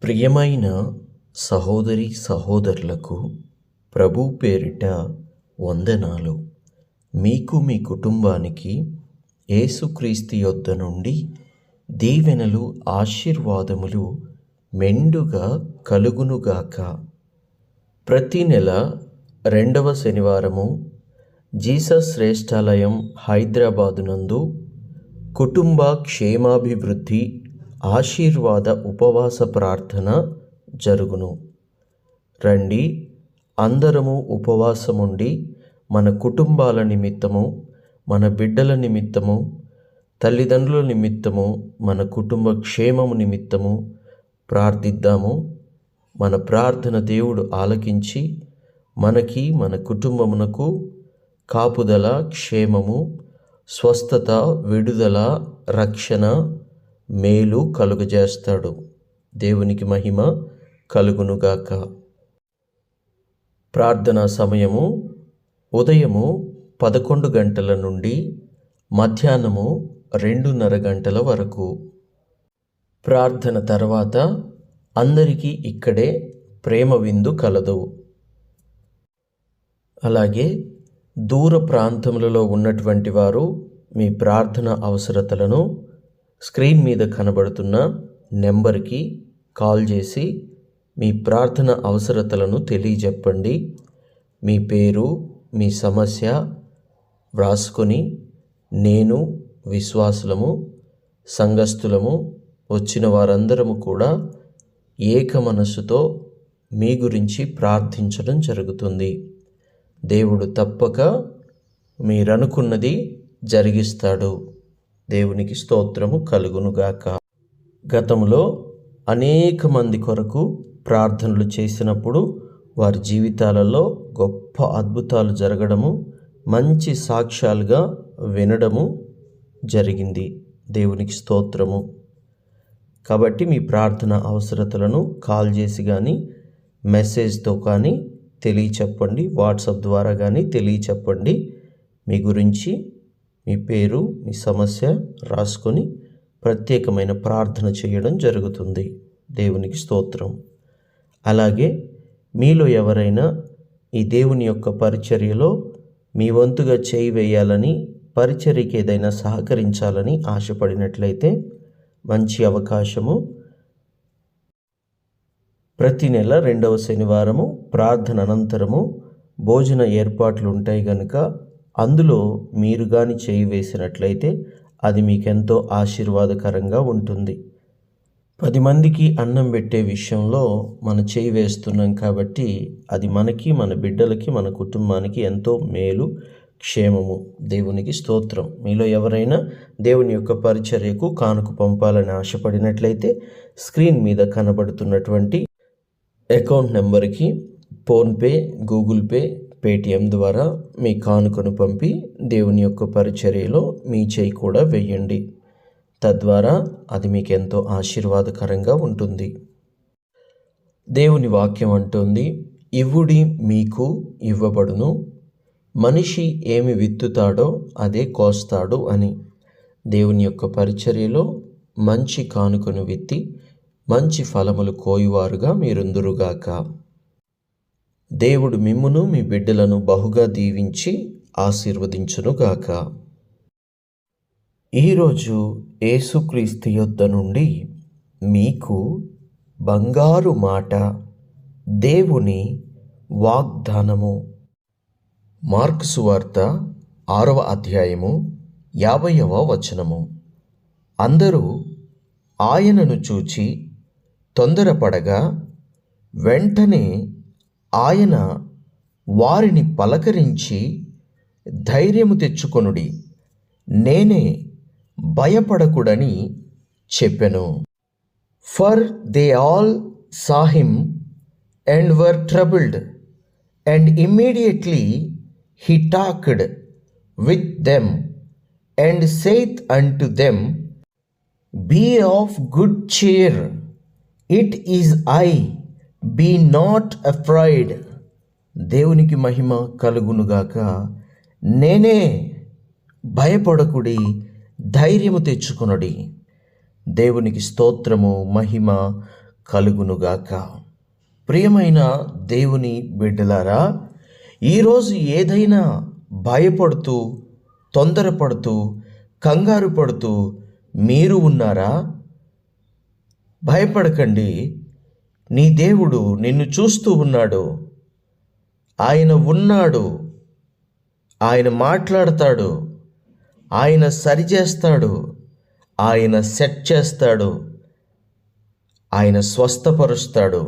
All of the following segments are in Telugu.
ప్రియమైన సహోదరి సహోదరులకు ప్రభు పేరిట వందనాలు. మీకు మీ కుటుంబానికి యేసుక్రీస్తు యొద్ద నుండి దీవెనలు ఆశీర్వాదములు మెండుగా కలుగునుగాక. ప్రతి నెల 2వ శనివారము జీసస్ శ్రేష్ఠాలయం హైదరాబాదు నందు కుటుంబ క్షేమాభివృద్ధి ఆశీర్వాద ఉపవాస ప్రార్థన జరుగును. రండి, అందరము ఉపవాసముండి మన కుటుంబాల నిమిత్తము, మన బిడ్డల నిమిత్తము, తల్లిదండ్రుల నిమిత్తము, మన కుటుంబ క్షేమము నిమిత్తము ప్రార్థిద్దాము. మన ప్రార్థన దేవుడు ఆలకించి మనకి, మన కుటుంబమునకు కాపుదల, క్షేమము, స్వస్థత, విడుదల, రక్షణ, మేలు కలుగజేస్తాడు. దేవునికి మహిమ కలుగునుగాక. ప్రార్థనా సమయము ఉదయము 11 గంటల నుండి మధ్యాహ్నము 2:30 గంటల వరకు. ప్రార్థన తర్వాత అందరికీ ఇక్కడే ప్రేమ విందు కలదు. అలాగే దూర ప్రాంతములలో ఉన్నటువంటి వారు మీ ప్రార్థన అవసరతలను స్క్రీన్ మీద కనబడుతున్న నెంబర్కి కాల్ చేసి మీ ప్రార్థన అవసరతలను తెలియజెప్పండి. మీ పేరు, మీ సమస్య వ్రాసుకొని నేను, విశ్వాసులము, సంఘస్థులము, వచ్చిన వారందరము కూడా ఏక మనస్సుతో మీ గురించి ప్రార్థించడం జరుగుతుంది. దేవుడు తప్పక మీరనుకున్నది జరిగిస్తాడు. దేవునికి స్తోత్రము కలుగునుగాక. గతంలో అనేక మంది కొరకు ప్రార్థనలు చేసినప్పుడు వారి జీవితాలలో గొప్ప అద్భుతాలు జరగడము, మంచి సాక్ష్యాలుగా వినడము జరిగింది. దేవునికి స్తోత్రము. కాబట్టి మీ ప్రార్థన అవసరతలను కాల్ చేసి కానీ, మెసేజ్తో కానీ తెలియచెప్పండి. వాట్సాప్ ద్వారా కానీ తెలియచెప్పండి. మీ గురించి, మీ పేరు, మీ సమస్య రాసుకొని ప్రత్యేకమైన ప్రార్థన చేయడం జరుగుతుంది. దేవునికి స్తోత్రం. అలాగే మీలో ఎవరైనా ఈ దేవుని యొక్క పరిచర్యలో మీ వంతుగా చేయి వేయాలని, పరిచర్యకి ఏదైనా సహకరించాలని ఆశపడినట్లయితే మంచి అవకాశము. ప్రతి నెల 2వ శనివారము ప్రార్థన అనంతరము భోజన ఏర్పాట్లు ఉంటాయి కనుక అందులో మీరు కానీ చేయి వేసినట్లయితే అది మీకెంతో ఆశీర్వాదకరంగా ఉంటుంది. 10 మందికి అన్నం పెట్టే విషయంలో మన చేయి వేస్తున్నాం కాబట్టి అది మనకి, మన బిడ్డలకి, మన కుటుంబానికి ఎంతో మేలు, క్షేమము. దేవునికి స్తోత్రం. మీలో ఎవరైనా దేవుని యొక్క పరిచర్యకు కానుక పంపాలని ఆశపడినట్లయితే స్క్రీన్ మీద కనబడుతున్నటువంటి అకౌంట్ నెంబర్కి ఫోన్పే, గూగుల్ పే, పేటిఎం ద్వారా మీ కానుకను పంపి దేవుని యొక్క పరిచర్యలో మీ చేయి కూడా వేయండి. తద్వారా అది మీకు ఎంతో ఆశీర్వాదకరంగా ఉంటుంది. దేవుని వాక్యం అంటోంది, ఇవ్వుడి మీకు ఇవ్వబడును, మనిషి ఏమి విత్తుతాడో అదే కోస్తాడు అని. దేవుని యొక్క పరిచర్యలో మంచి కానుకను విత్తి మంచి ఫలములు కోయువారుగా మీరుందురుగాక. దేవుడు మిమ్మును, మీ బిడ్డలను బహుగా దీవించి ఆశీర్వదించునుగాక. ఈరోజు యేసుక్రీస్తు యొద్ద నుండి మీకు బంగారు మాట, దేవుని వాగ్దానము. మార్కు సువార్త 6వ అధ్యాయము 50వ వచనము. అందరూ ఆయనను చూచి తొందరపడగా వెంటనే ఆయన వారిని పలకరించి, ధైర్యము తెచ్చుకొనుడి, నేనే, భయపడకుడని చెప్పెను. For they all saw him and were troubled, and immediately he talked with them and saith unto them, Be of good cheer, it is I, be not afraid. దేవునికి మహిమ కలుగునుగాక. నేనే, భయపడకుడి, ధైర్యము తెచ్చుకొనుడి. దేవునికి స్తోత్రము, మహిమ కలుగునుగాక. ప్రియమైన దేవుని బిడ్డలారా, ఈరోజు ఏదైనా భయపడుతూ, తొందరపడుతూ, కంగారు పడుతూ మీరు ఉన్నారా? భయపడకండి. నీ దేవుడు నిన్ను చూస్తూ ఉన్నాడు. ఆయన ఉన్నాడు. ఆయన మాట్లాడతాడు. ఆయన సరిచేస్తాడు. ఆయన సెట్ చేస్తాడు. ఆయన స్వస్థపరుస్తాడు.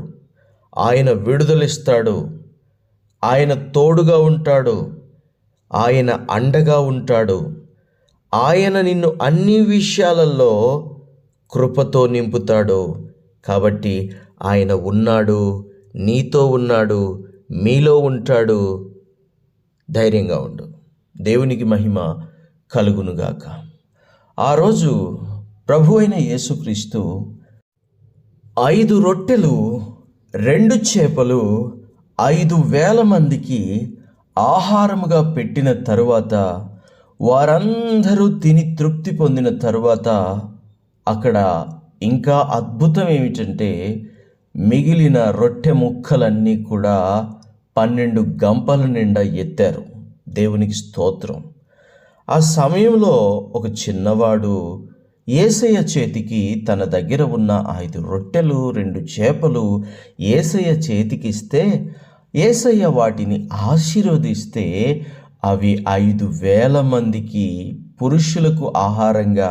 ఆయన విడుదలిస్తాడు. ఆయన తోడుగా ఉంటాడు. ఆయన అండగా ఉంటాడు. ఆయన నిన్ను అన్ని విషయాలలో కృపతో నింపుతాడు. కాబట్టి ఆయన ఉన్నాడు, నీతో ఉన్నాడు, మీలో ఉంటాడు. ధైర్యంగా ఉండు. దేవునికి మహిమ కలుగునుగాక. ఆ రోజు ప్రభు అయిన యేసుక్రీస్తు 5 రొట్టెలు 2 చేపలు 5,000 మందికి ఆహారముగా పెట్టిన తరువాత, వారందరూ తిని తృప్తి పొందిన తరువాత, అక్కడ ఇంకా అద్భుతం ఏమిటంటే, మిగిలిన రొట్టె ముక్కలన్నీ కూడా 12 గంపల నిండా ఎత్తారు. దేవునికి స్తోత్రం. ఆ సమయంలో ఒక చిన్నవాడు యేసయ్య చేతికి తన దగ్గర ఉన్న 5 రొట్టెలు 2 చేపలు యేసయ్య చేతికిస్తే, యేసయ్య వాటిని ఆశీర్వదిస్తే అవి 5,000 మందికి, పురుషులకు ఆహారంగా,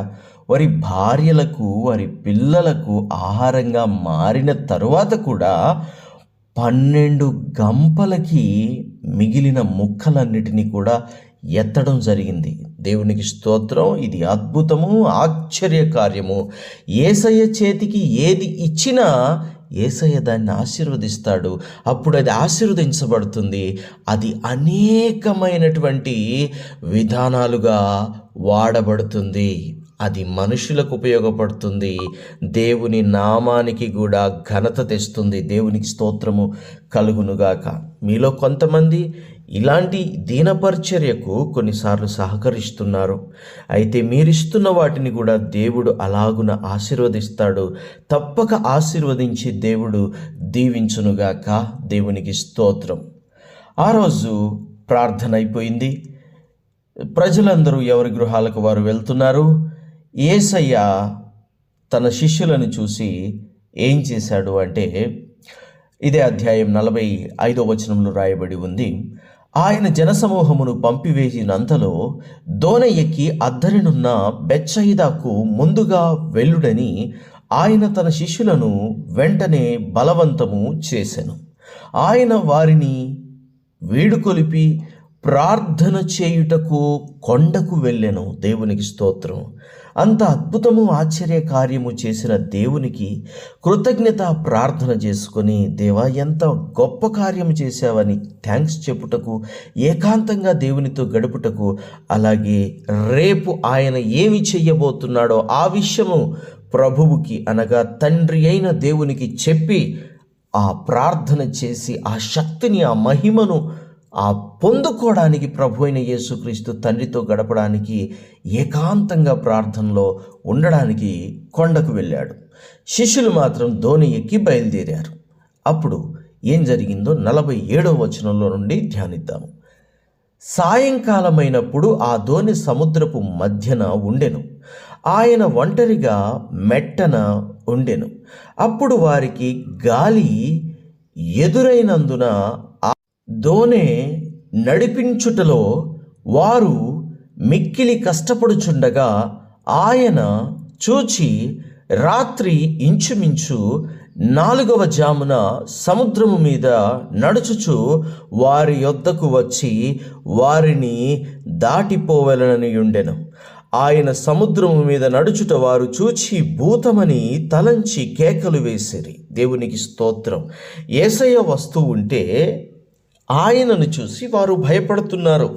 వారి భార్యలకు, వారి పిల్లలకు ఆహారంగా మారిన తరువాత కూడా 12 గంపలకి మిగిలిన ముక్కలన్నిటినీ కూడా ఎత్తడం జరిగింది. దేవునికి స్తోత్రం. ఇది అద్భుతము, ఆశ్చర్య కార్యము. యేసయ్య చేతికి ఏది ఇచ్చినా యేసయ్య దాన్ని ఆశీర్వదిస్తాడు. అప్పుడు అది ఆశీర్వదించబడుతుంది. అది అనేకమైనటువంటి విధానాలుగా వాడబడుతుంది. అది మనుషులకు ఉపయోగపడుతుంది. దేవుని నామానికి కూడా ఘనత తెస్తుంది. దేవునికి స్తోత్రము కలుగునుగాక. మీలో కొంతమంది ఇలాంటి దీనపరిచర్యకు కొన్నిసార్లు సహకరిస్తున్నారు. అయితే మీరిస్తున్న వాటిని కూడా దేవుడు అలాగున ఆశీర్వదిస్తాడు. తప్పక ఆశీర్వదించి దేవుడు దీవించునుగాక. దేవునికి స్తోత్రం. ఆ రోజు ప్రార్థన అయిపోయింది. ప్రజలందరూ ఎవరి గృహాలకు వారు వెళ్తున్నారు. యేసయ్య తన శిష్యులను చూసి ఏం చేశాడు అంటే, ఇదే అధ్యాయం 45వ వచనంలో రాయబడి ఉంది. ఆయన జనసమూహమును పంపివేసినంతలో దోణి ఎక్కి అద్దరినున్న బెత్సయిదాకు ముందుగా వెళ్ళుడని ఆయన తన శిష్యులను వెంటనే బలవంతము చేసెను. ఆయన వారిని వీడుకొలిపి ప్రార్థన చేయుటకు కొండకు వెళ్ళెను. దేవునికి స్తోత్రం. అంత అద్భుతము, ఆశ్చర్య కార్యము చేసిన దేవునికి కృతజ్ఞత ప్రార్థన చేసుకొని, దేవా ఎంత గొప్ప కార్యము చేశావని థ్యాంక్స్ చెప్పుటకు, ఏకాంతంగా దేవునితో గడుపుటకు, అలాగే రేపు ఆయన ఏమి చెయ్యబోతున్నాడో ఆ విషయము ప్రభువుకి అనగా తండ్రి అయిన దేవునికి చెప్పి ఆ ప్రార్థన చేసి ఆ శక్తిని, ఆ మహిమను ఆ పొందుకోవడానికి ప్రభు అయిన యేసుక్రీస్తు తండ్రితో గడపడానికి, ఏకాంతంగా ప్రార్థనలో ఉండడానికి కొండకు వెళ్ళాడు. శిష్యులు మాత్రం దోణి ఎక్కి బయలుదేరారు. అప్పుడు ఏం జరిగిందో 47వ వచనంలో నుండి ధ్యానిద్దాము. సాయంకాలమైనప్పుడు ఆ దోణి సముద్రపు మధ్యన ఉండెను. ఆయన ఒంటరిగా మెట్టన ఉండెను. అప్పుడు వారికి గాలి ఎదురైనందున దోణి నడిపించుటలో వారు మిక్కిలి కష్టపడుచుండగా ఆయన చూచి రాత్రి ఇంచుమించు 4వ జామున సముద్రము మీద నడుచుచు వారి యొద్దకు వచ్చి వారిని దాటిపోవలనని ఉండెను. ఆయన సముద్రము మీద నడుచుట వారు చూచి భూతమని తలంచి కేకలు వేసిరి. దేవునికి స్తోత్రం. యేసయ్య వస్తూ ఉంటే ఆయనను చూసి వారు భయపడుతున్నారు.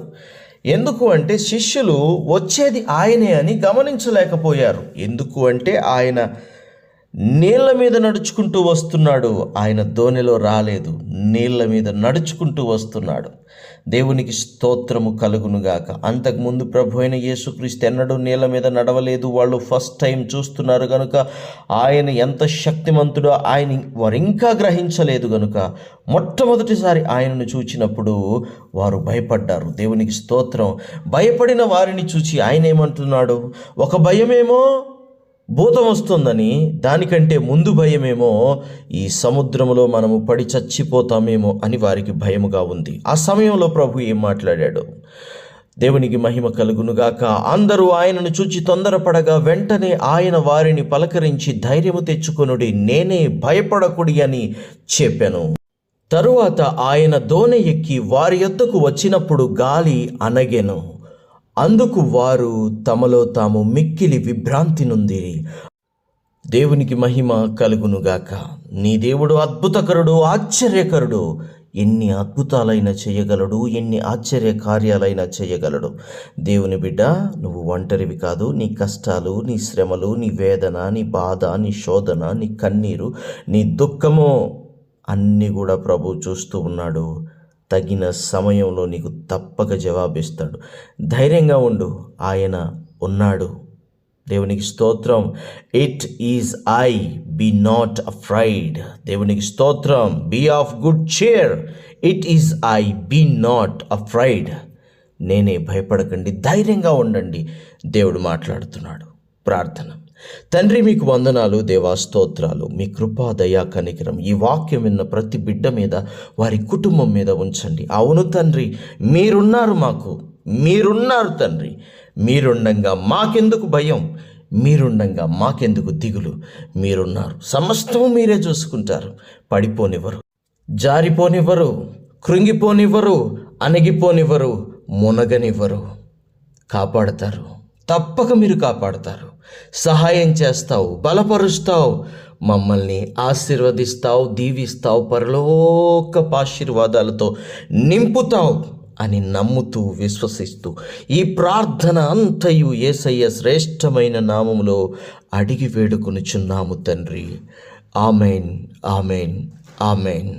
ఎందుకు అంటే శిష్యులు వచ్చేది ఆయనే అని గమనించలేకపోయారు. ఎందుకు అంటే ఆయన నీళ్ల మీద నడుచుకుంటూ వస్తున్నాడు. ఆయన దోణిలో రాలేదు, నీళ్ల మీద నడుచుకుంటూ వస్తున్నాడు. దేవునికి స్తోత్రము కలుగునుగాక. అంతకుముందు ప్రభు అయిన యేసుక్రీస్తు ఎన్నడూ నీళ్ల మీద నడవలేదు. వాళ్ళు ఫస్ట్ టైం చూస్తున్నారు కనుక ఆయన ఎంత శక్తిమంతుడో వారు ఇంకా గ్రహించలేదు కనుక మొట్టమొదటిసారి ఆయనను చూచినప్పుడు వారు భయపడ్డారు. దేవునికి స్తోత్రం. భయపడిన వారిని చూచి ఆయన ఏమంటున్నాడు? ఒక భయమేమో భూతం వస్తుందని, దానికంటే ముందు భయమేమో ఈ సముద్రంలో మనము పడి చచ్చిపోతామేమో అని వారికి భయముగా ఉంది. ఆ సమయంలో ప్రభు ఏం మాట్లాడాడు? దేవునికి మహిమ కలుగునుగాక. అందరూ ఆయనను చూచి తొందరపడగా వెంటనే ఆయన వారిని పలకరించి ధైర్యము తెచ్చుకొనుడి, నేనే, భయపడకుడి అని చెప్పెను. తరువాత ఆయన దోణి ఎక్కి వారి యొద్దకు వచ్చినప్పుడు గాలి అనగెను. అందుకు వారు తమలో తాము మిక్కిలి విభ్రాంతి నొందిరి. దేవునికి మహిమ కలుగునుగాక. నీ దేవుడు అద్భుతకరుడు, ఆశ్చర్యకరుడు. ఎన్ని అద్భుతాలైనా చేయగలడు, ఎన్ని ఆశ్చర్య కార్యాలైనా చేయగలడు. దేవుని బిడ్డ, నువ్వు ఒంటరివి కాదు. నీ కష్టాలు, నీ శ్రమలు, నీ వేదన, నీ బాధ, నీ శోధన, నీ కన్నీరు, నీ దుఃఖము అన్నీ కూడా ప్రభు చూస్తూ ఉన్నాడు. తగిన సమయంలో నీకు తప్పక జవాబిస్తాడు. ధైర్యంగా ఉండు, ఆయన ఉన్నాడు. దేవునికి స్తోత్రం. It is I, be not afraid. దేవునికి స్తోత్రం. Be of good cheer. It is I, be not afraid. నేనే, భయపడకండి, ధైర్యంగా ఉండండి. దేవుడు మాట్లాడుతున్నాడు. ప్రార్థన. తండ్రి, మీకు వందనాలు దేవా, స్తోత్రాలు. మీ కృపా, దయా, కనికరం ఈ వాక్యం విన్న ప్రతి బిడ్డ మీద, వారి కుటుంబం మీద ఉంచండి. అవును తండ్రి, మీరున్నారు, మీరున్నారు తండ్రి. మీరుండంగా మాకెందుకు భయం? మీరుండంగా మాకెందుకు దిగులు? మీరున్నారు. సమస్తము మీరే చూసుకుంటారు. పడిపోనివ్వరు, జారిపోనివ్వరు, కృంగిపోనివ్వరు, అణగిపోనివ్వరు, మునగనివ్వరు. కాపాడతారు. తప్పక మీరు కాపాడతారు. సహాయం చేస్తావు, బలపరుస్తావు, మమ్మల్ని ఆశీర్వదిస్తావు, దీవిస్తావు, పరలోకపు ఆశీర్వాదాలతో నింపుతావు అని నమ్ముతూ, విశ్వసిస్తూ ఈ ప్రార్థన అంతయు యేసయ్య శ్రేష్టమైన నామములో అడిగి వేడుకొనుచున్నాము తండ్రి. Amen, amen, amen.